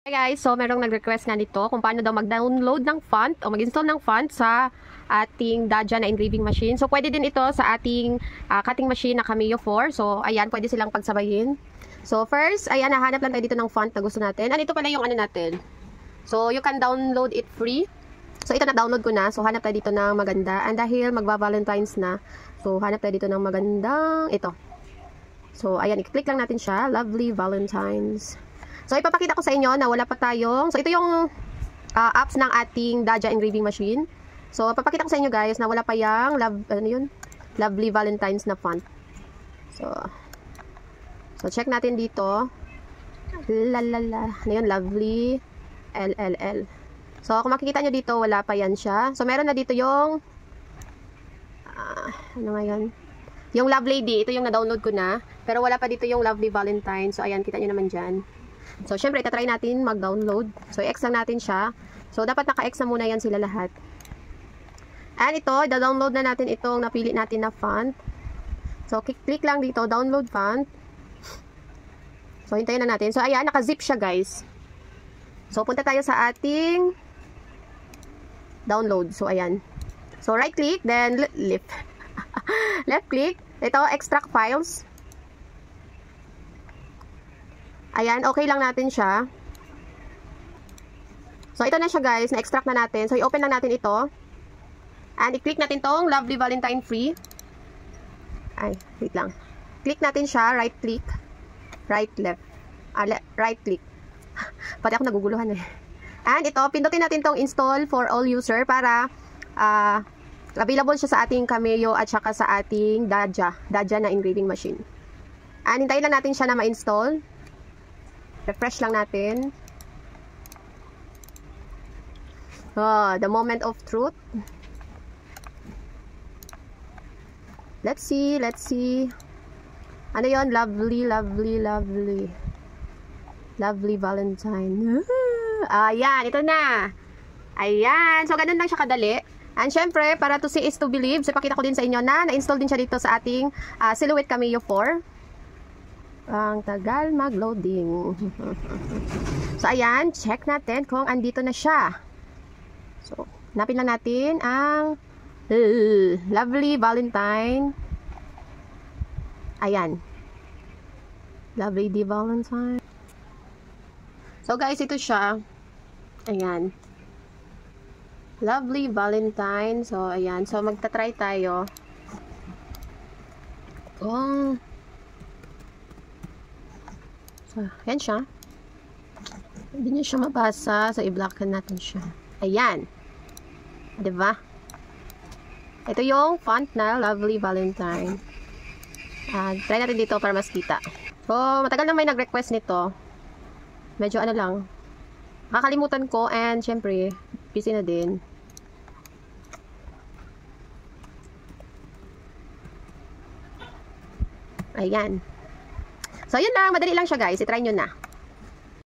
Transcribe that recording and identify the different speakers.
Speaker 1: Hey guys, so merong nag-request nga nito kung paano daw mag-download ng font o mag-install ng font sa ating Daja na engraving machine. So pwede din ito sa ating cutting machine na Cameo 4. So ayan, pwede silang pagsabayin. So first, ayan, nahanap lang tayo dito ng font na gusto natin. Ito pala yung ano natin. So you can download it free. So ito na-download ko na. So hanap tayo dito ng maganda. And dahil magba-Valentine's na, so hanap tayo dito ng magandang ito. So ayan, i-click lang natin siya. Lovely Valentine's. So, ipapakita ko sa inyo na wala pa tayong... So, ito yung apps ng ating Daja engraving machine. So, ipapakita ko sa inyo guys na wala pa yung Lovely Valentine's na font. So check natin dito. Lalala. Ano yun? Lovely LLL. So, kung makikita nyo dito, wala pa yan siya. So, meron na dito yung... ano nga yun? Yung Love Lady. Ito yung na-download ko na. Pero wala pa dito yung Lovely Valentine. So, ayan. Kita nyo naman dyan. So, syempre, itatry natin mag-download. So, i-X lang natin siya. So, dapat naka-X na muna yan sila lahat. And ito, i-download na natin itong napili natin na font. So, click lang dito, download font. So, hintayin na natin. So, ayan, naka-zip siya, guys. So, punta tayo sa ating download. So, ayan. So, right-click, then left. Left-click. Ito, extract files. Ayan, okay lang natin siya. So, ito na siya guys, na-extract na natin. So, i-open lang natin ito. And i-click natin tong Lovely Valentine Free. Ay, wait lang. Click natin siya, right-click. Right-left. Right-click. Pati ako naguguluhan eh. And ito, pindutin natin tong install for all user para available siya sa ating Cameo at saka sa ating Daja na engraving machine. And hintayin lang natin siya na ma-install. Refresh lang natin. Oh, the moment of truth. Let's see, let's see. Ano yon? Lovely, lovely, lovely. Lovely Valentine. Ayan, ito na. Ayan. So, ganun lang siya kadali. And syempre, para to see is to believe, so ipakita ko din sa inyo na na-install din siya dito sa ating Silhouette Cameo 4. Ang tagal mag-loading. So, ayan. Check natin kung andito na siya. So, hanapin lang natin ang Lovely Valentine. Ayan. Lovely Valentine. So, guys, ito siya. Ayan. Lovely Valentine. So, ayan. So, magta-try tayo. Kung... So, ayan siya. Hindi niya siya mabasa. So, i-block natin siya. Ayan. Diba? Ito yung font na Lovely Valentine. Try natin dito para mas kita. So, matagal na may nag-request nito. Medyo ano lang. Makakalimutan ko and syempre, busy na din. Ayan. So, yun lang. Madali lang siya guys. I-try nyo na.